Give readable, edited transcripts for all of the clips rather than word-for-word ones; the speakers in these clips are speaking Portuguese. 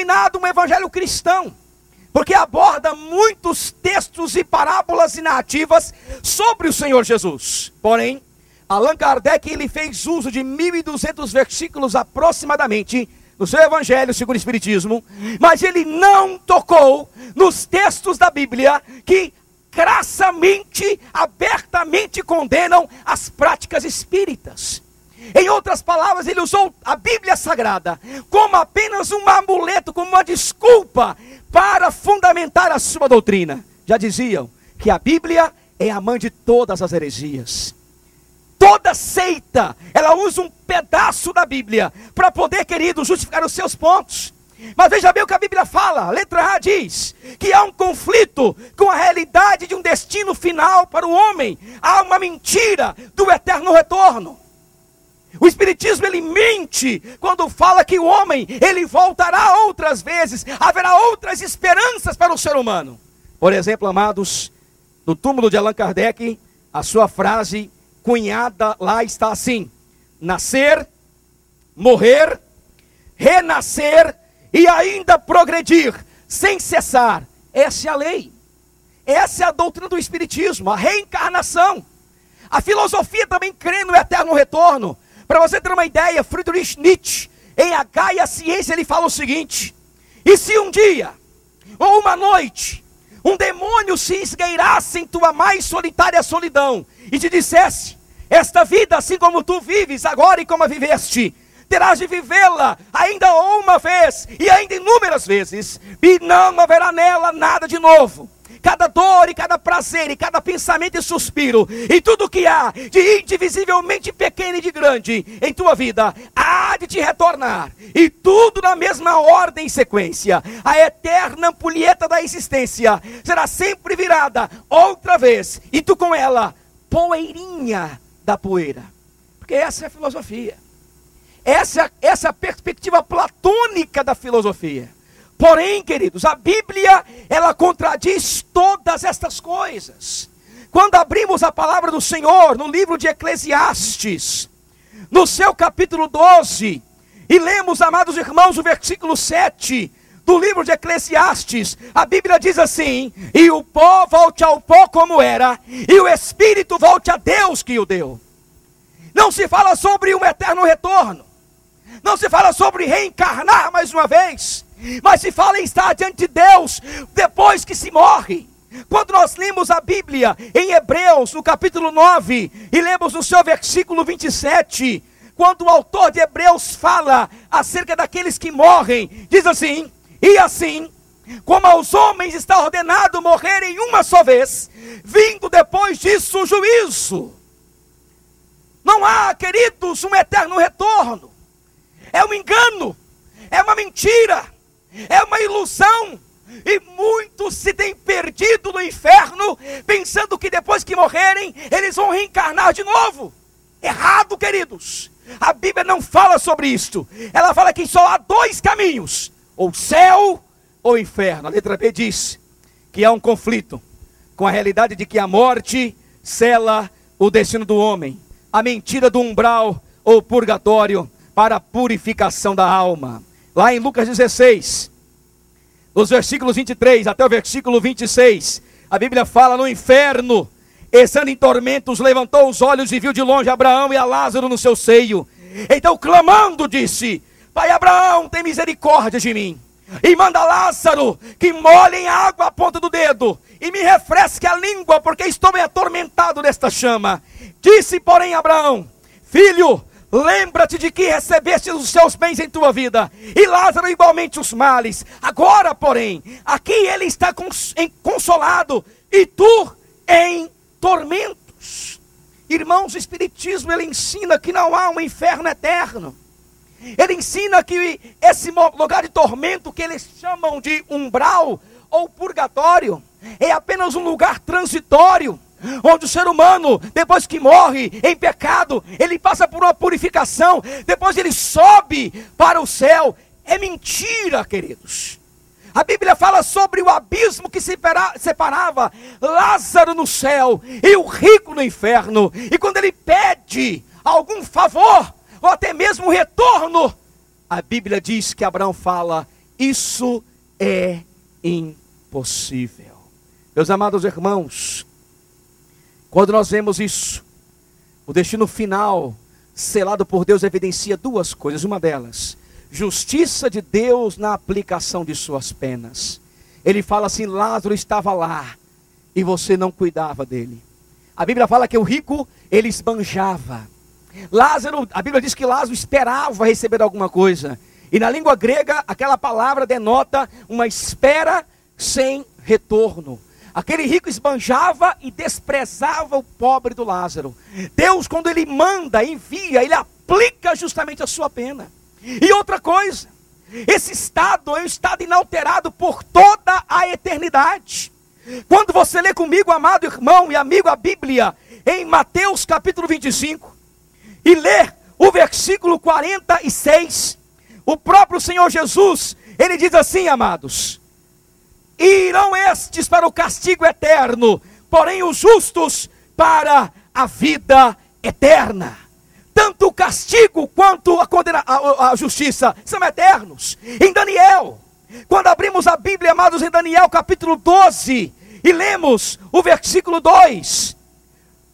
denominado um evangelho cristão, porque aborda muitos textos e parábolas e narrativas sobre o Senhor Jesus. Porém, Allan Kardec, ele fez uso de 1.200 versículos aproximadamente no seu evangelho segundo o Espiritismo, mas ele não tocou nos textos da Bíblia que crassamente, abertamente condenam as práticas espíritas. Em outras palavras, ele usou a Bíblia Sagrada como apenas um amuleto, como uma desculpa para fundamentar a sua doutrina. Já diziam que a Bíblia é a mãe de todas as heresias. Toda seita, ela usa um pedaço da Bíblia para poder, querido, justificar os seus pontos. Mas veja bem o que a Bíblia fala. A letra A diz que há um conflito com a realidade de um destino final para o homem. Há uma mentira do eterno retorno. O Espiritismo, ele mente quando fala que o homem, ele voltará outras vezes. Haverá outras esperanças para o ser humano. Por exemplo, amados, no túmulo de Allan Kardec, a sua frase cunhada lá está assim: nascer, morrer, renascer e ainda progredir, sem cessar. Essa é a lei. Essa é a doutrina do Espiritismo, a reencarnação. A filosofia também crê no eterno retorno. Para você ter uma ideia, Friedrich Nietzsche, em A Gaia Ciência, ele fala o seguinte: e se um dia, ou uma noite, um demônio se esgueirasse em tua mais solitária solidão, e te dissesse: esta vida, assim como tu vives agora e como a viveste, terás de vivê-la ainda uma vez, e ainda inúmeras vezes, e não haverá nela nada de novo. Cada dor e cada prazer e cada pensamento e suspiro, e tudo que há de indivisivelmente pequeno e de grande em tua vida, há de te retornar, e tudo na mesma ordem e sequência. A eterna ampulheta da existência será sempre virada outra vez, e tu com ela, poeirinha da poeira. Porque essa é a filosofia. Essa é a perspectiva platônica da filosofia. Porém, queridos, a Bíblia, ela contradiz todas estas coisas. Quando abrimos a palavra do Senhor no livro de Eclesiastes, no seu capítulo 12, e lemos, amados irmãos, o versículo 7 do livro de Eclesiastes, a Bíblia diz assim: e o pó volte ao pó como era, e o Espírito volte a Deus que o deu. Não se fala sobre um eterno retorno, não se fala sobre reencarnar mais uma vez, mas se fala em estar diante de Deus depois que se morre. Quando nós lemos a Bíblia em Hebreus, no capítulo 9, e lemos no seu versículo 27, quando o autor de Hebreus fala acerca daqueles que morrem, diz assim: e assim, como aos homens está ordenado morrerem uma só vez, vindo depois disso o juízo. Não há, queridos, um eterno retorno. É um engano, é uma mentira, é uma ilusão, e muitos se têm perdido no inferno, pensando que depois que morrerem, eles vão reencarnar de novo. Errado, queridos. A Bíblia não fala sobre isto. Ela fala que só há dois caminhos: ou céu ou inferno. A letra B diz que há um conflito com a realidade de que a morte sela o destino do homem, a mentira do umbral ou purgatório para a purificação da alma. Lá em Lucas 16, os versículos 23 até o versículo 26, a Bíblia fala: no inferno, estando em tormentos, levantou os olhos e viu de longe Abraão e a Lázaro no seu seio. Então, clamando, disse: Pai Abraão, tem misericórdia de mim, e manda Lázaro que molhe em água a ponta do dedo, e me refresque a língua, porque estou bem atormentado nesta chama. Disse, porém, Abraão: filho, lembra-te de que recebeste os seus bens em tua vida, e Lázaro igualmente os males. Agora, porém, aqui ele está consolado, e tu em tormentos. Irmãos, o Espiritismo, ele ensina que não há um inferno eterno. Ele ensina que esse lugar de tormento, que eles chamam de umbral ou purgatório, é apenas um lugar transitório, onde o ser humano, depois que morre em pecado, ele passa por uma purificação, depois ele sobe para o céu. É mentira, queridos. A Bíblia fala sobre o abismo que separava Lázaro no céu e o rico no inferno. E quando ele pede algum favor, ou até mesmo retorno, a Bíblia diz que Abraão fala: isso é impossível. Meus amados irmãos, quando nós vemos isso, o destino final selado por Deus evidencia duas coisas. Uma delas, justiça de Deus na aplicação de suas penas. Ele fala assim: Lázaro estava lá e você não cuidava dele. A Bíblia fala que o rico, ele esbanjava. Lázaro, a Bíblia diz que Lázaro esperava receber alguma coisa. E na língua grega, aquela palavra denota uma espera sem retorno. Aquele rico esbanjava e desprezava o pobre do Lázaro. Deus, quando Ele manda, envia, Ele aplica justamente a sua pena. E outra coisa, esse estado é um estado inalterado por toda a eternidade. Quando você lê comigo, amado irmão e amigo, a Bíblia, em Mateus capítulo 25, e lê o versículo 46, o próprio Senhor Jesus, Ele diz assim, amados: irão estes para o castigo eterno, porém os justos para a vida eterna. Tanto o castigo quanto a justiça são eternos. Em Daniel, quando abrimos a Bíblia, amados, em Daniel capítulo 12, e lemos o versículo 2,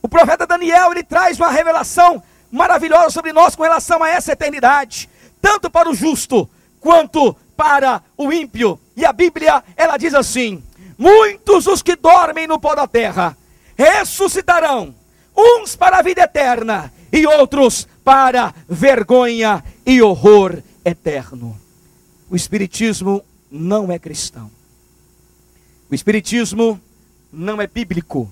o profeta Daniel, ele traz uma revelação maravilhosa sobre nós com relação a essa eternidade, tanto para o justo quanto para o ímpio. E a Bíblia, ela diz assim: muitos os que dormem no pó da terra ressuscitarão, uns para a vida eterna e outros para vergonha e horror eterno. O Espiritismo não é cristão. O Espiritismo não é bíblico,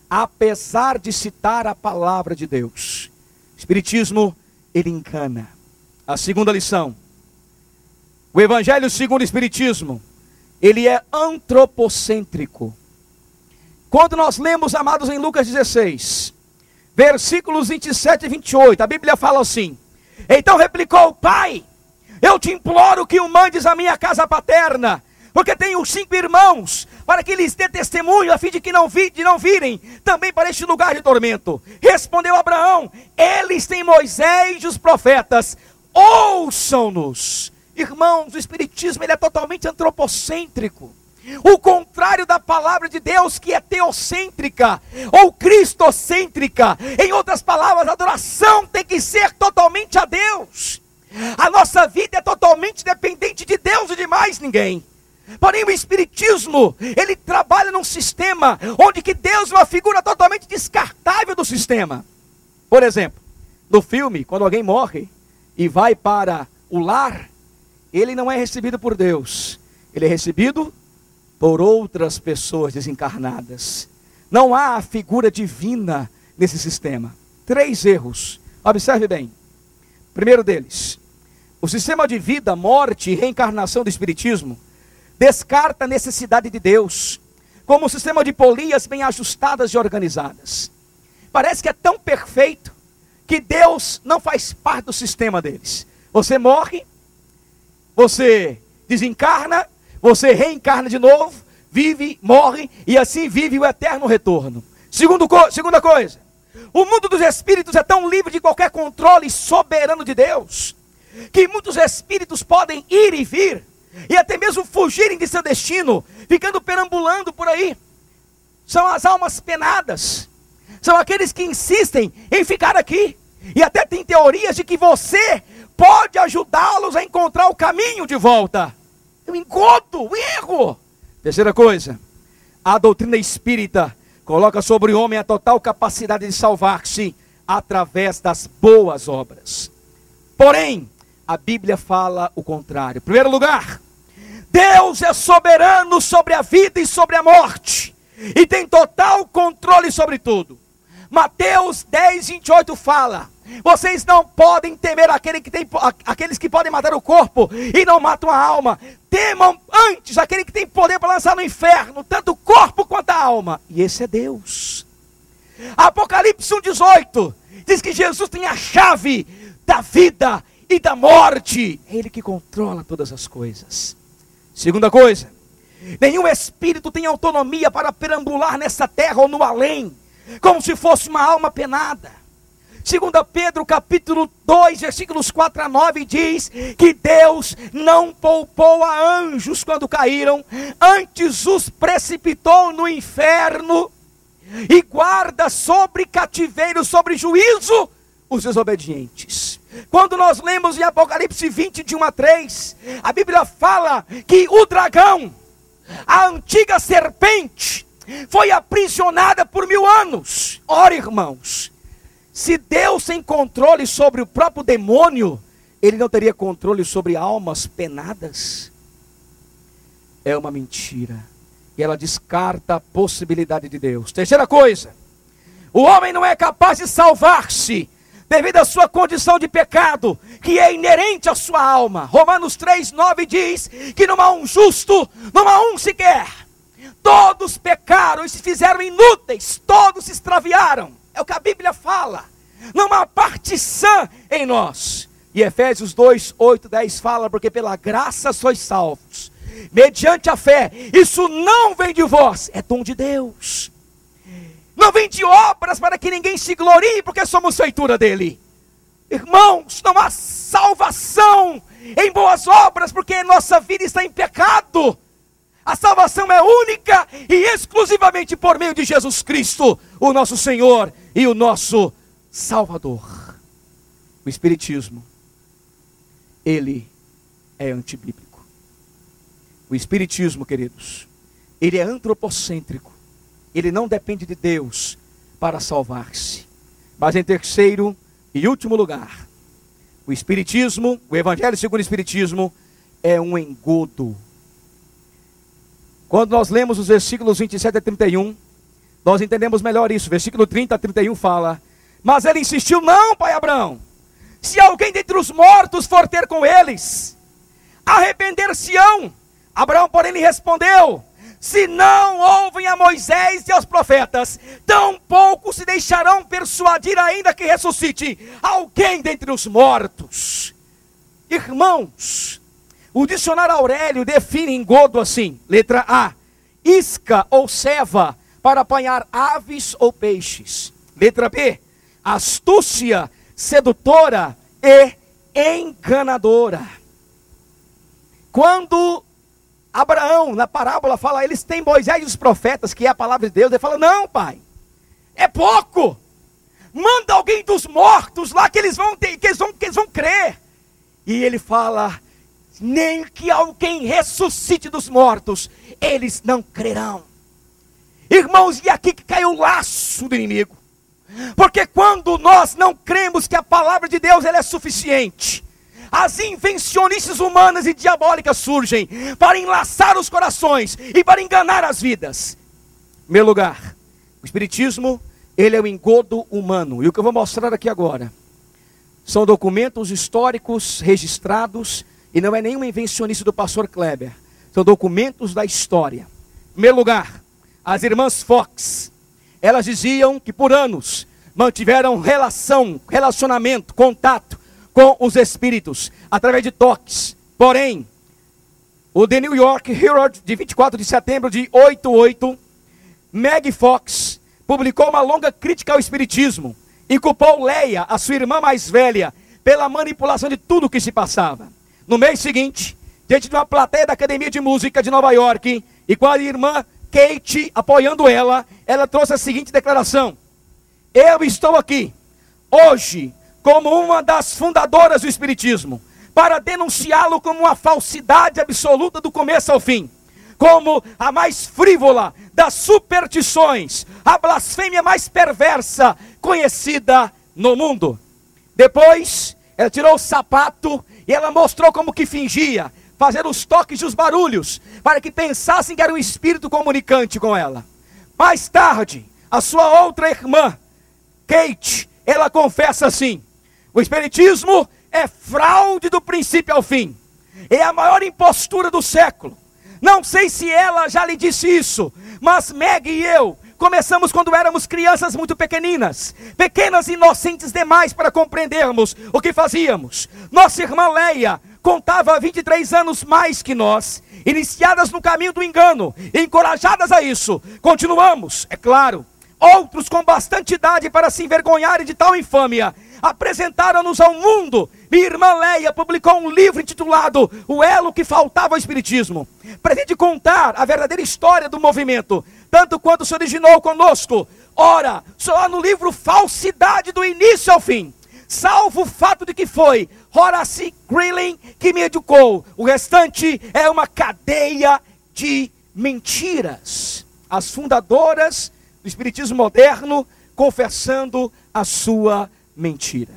apesar de citar a palavra de Deus. O Espiritismo, ele engana. A segunda lição: o Evangelho segundo o Espiritismo, ele é antropocêntrico. Quando nós lemos, amados, em Lucas 16, versículos 27 e 28, a Bíblia fala assim: então replicou o pai: eu te imploro que o mandes à minha casa paterna, porque tenho 5 irmãos, para que lhes dê testemunho, a fim de que não virem também para este lugar de tormento. Respondeu Abraão: eles têm Moisés e os profetas, ouçam-nos. Irmãos, o Espiritismo, ele é totalmente antropocêntrico. O contrário da palavra de Deus, que é teocêntrica ou cristocêntrica. Em outras palavras, a adoração tem que ser totalmente a Deus. A nossa vida é totalmente dependente de Deus e de mais ninguém. Porém, o Espiritismo, ele trabalha num sistema onde que Deus é uma figura totalmente descartável do sistema. Por exemplo, no filme, quando alguém morre e vai para o lar, ele não é recebido por Deus, ele é recebido por outras pessoas desencarnadas. Não há a figura divina nesse sistema. 3 erros, observe bem. Primeiro deles, o sistema de vida, morte e reencarnação do Espiritismo descarta a necessidade de Deus, como um sistema de polias bem ajustadas e organizadas. Parece que é tão perfeito que Deus não faz parte do sistema deles. Você morre, você desencarna, você reencarna de novo, vive, morre, e assim vive o eterno retorno. Segunda coisa, o mundo dos espíritos é tão livre de qualquer controle soberano de Deus, que muitos espíritos podem ir e vir, e até mesmo fugirem de seu destino, ficando perambulando por aí. São as almas penadas, são aqueles que insistem em ficar aqui, e até tem teorias de que você pode ajudá-los a encontrar o caminho de volta. O engodo, o erro. Terceira coisa, a doutrina espírita coloca sobre o homem a total capacidade de salvar-se através das boas obras. Porém, a Bíblia fala o contrário. Em primeiro lugar, Deus é soberano sobre a vida e sobre a morte, e tem total controle sobre tudo. Mateus 10, 28 fala: vocês não podem temer aqueles que podem matar o corpo e não matam a alma. Temam antes aquele que tem poder para lançar no inferno, tanto o corpo quanto a alma. E esse é Deus. Apocalipse 1,18 diz que Jesus tem a chave da vida e da morte. É Ele que controla todas as coisas. Segunda coisa, nenhum espírito tem autonomia para perambular nessa terra ou no além, como se fosse uma alma penada. 2 Pedro capítulo 2, versículos 4 a 9 diz que Deus não poupou a anjos quando caíram, antes os precipitou no inferno e guarda sobre cativeiro, sobre juízo, os desobedientes. Quando nós lemos em Apocalipse 20, de 1 a 3, a Bíblia fala que o dragão, a antiga serpente, foi aprisionada por 1000 anos. Ora, irmãos, se Deus tem controle sobre o próprio demônio, Ele não teria controle sobre almas penadas? É uma mentira. E ela descarta a possibilidade de Deus. Terceira coisa, o homem não é capaz de salvar-se devido à sua condição de pecado, que é inerente à sua alma. Romanos 3:9 diz que não há um justo, não há um sequer. Todos pecaram e se fizeram inúteis, todos se extraviaram. É o que a Bíblia fala. Não há parte sã em nós. E Efésios 2:8-10 fala, porque pela graça sois salvos, mediante a fé. Isso não vem de vós, é dom de Deus. Não vem de obras para que ninguém se glorie, porque somos feitura dele. Irmãos, não há salvação em boas obras, porque nossa vida está em pecado. A salvação é única e exclusivamente por meio de Jesus Cristo, o nosso Senhor e o nosso Salvador. O Espiritismo, ele é antibíblico. O Espiritismo, queridos, ele é antropocêntrico. Ele não depende de Deus para salvar-se. Mas em terceiro e último lugar, o Espiritismo, o Evangelho segundo o Espiritismo, é um engodo. Quando nós lemos os versículos 27 a 31, nós entendemos melhor isso. Versículo 30 a 31 fala: mas ele insistiu: não, pai Abraão, se alguém dentre os mortos for ter com eles, arrepender-se-ão. Abraão, porém, lhe respondeu: se não ouvem a Moisés e aos profetas, tampouco se deixarão persuadir, ainda que ressuscite alguém dentre os mortos. Irmãos, o dicionário Aurélio define engodo assim: letra A, isca ou ceva para apanhar aves ou peixes. Letra B, astúcia sedutora e enganadora. Quando Abraão, na parábola, fala: eles têm Moisés e os profetas, que é a palavra de Deus. Ele fala: não, pai, é pouco. Manda alguém dos mortos lá, que eles vão crer. E ele fala: nem que alguém ressuscite dos mortos, eles não crerão. Irmãos, e aqui que cai o laço do inimigo. Porque quando nós não cremos que a palavra de Deus ela é suficiente, as invencionices humanas e diabólicas surgem para enlaçar os corações e para enganar as vidas. Em primeiro lugar, o Espiritismo, ele é o engodo humano. E o que eu vou mostrar aqui agora são documentos históricos registrados, e não é nenhuma invencionice do pastor Kleber, são documentos da história. Em primeiro lugar, as irmãs Fox, elas diziam que por anos mantiveram relacionamento, contato com os espíritos, através de toques. Porém, o The New York Herald, de 24 de setembro de 88, Meg Fox publicou uma longa crítica ao espiritismo e culpou Leia, a sua irmã mais velha, pela manipulação de tudo o que se passava. No mês seguinte, diante de uma plateia da Academia de Música de Nova York, e com a irmã Kate apoiando ela, ela trouxe a seguinte declaração: eu estou aqui hoje como uma das fundadoras do Espiritismo, para denunciá-lo como uma falsidade absoluta do começo ao fim, como a mais frívola das superstições, a blasfêmia mais perversa conhecida no mundo. Depois, ela tirou o sapato e ela mostrou como que fingia, fazer os toques e os barulhos, para que pensassem que era um espírito comunicante com ela. Mais tarde, a sua outra irmã, Kate, ela confessa assim: o espiritismo é fraude do princípio ao fim, é a maior impostura do século. Não sei se ela já lhe disse isso, mas Meg e eu começamos quando éramos crianças muito pequeninas e inocentes demais para compreendermos o que fazíamos. Nossa irmã Leia contava 23 anos mais que nós, iniciadas no caminho do engano, encorajadas a isso. Continuamos, é claro, outros com bastante idade para se envergonharem de tal infâmia, apresentaram-nos ao mundo. Minha irmã Leia publicou um livro intitulado O Elo que Faltava ao Espiritismo. Pretende contar a verdadeira história do movimento, tanto quanto se originou conosco. Ora, só há no livro falsidade do início ao fim, salvo o fato de que foi Horace Greeley que me educou. O restante é uma cadeia de mentiras. As fundadoras do espiritismo moderno confessando a sua mentira.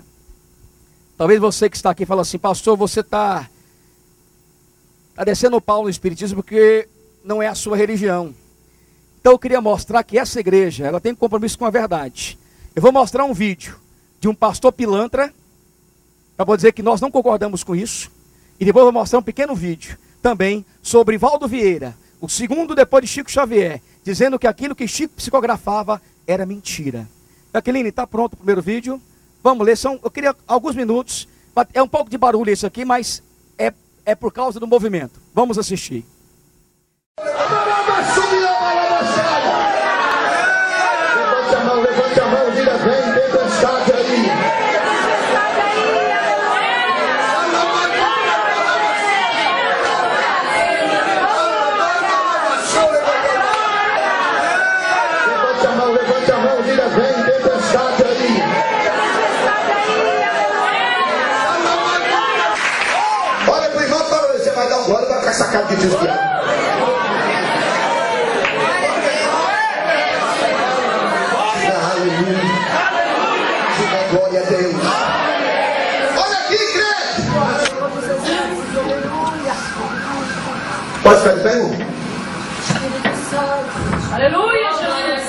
Talvez você que está aqui fale assim: pastor, você está descendo o pau no espiritismo porque não é a sua religião. Então eu queria mostrar que essa igreja, ela tem compromisso com a verdade. Eu vou mostrar um vídeo de um pastor pilantra, para poder dizer que nós não concordamos com isso. E depois eu vou mostrar um pequeno vídeo também sobre Valdo Vieira, o segundo depois de Chico Xavier, dizendo que aquilo que Chico psicografava era mentira. Jaqueline, está pronto o primeiro vídeo? Vamos ler, eu queria alguns minutos. É um pouco de barulho isso aqui, mas é por causa do movimento. Vamos assistir. Levante a mão, diga: vem tempestade aí. Levante a mão, diga: vem tempestade aí. Olha pro irmão, você vai dar um glória e vai ficar sacado de desviado. Glória a Deus. Olha aqui, crente. Pode ficar de pé, irmão? Aleluia, Jesus.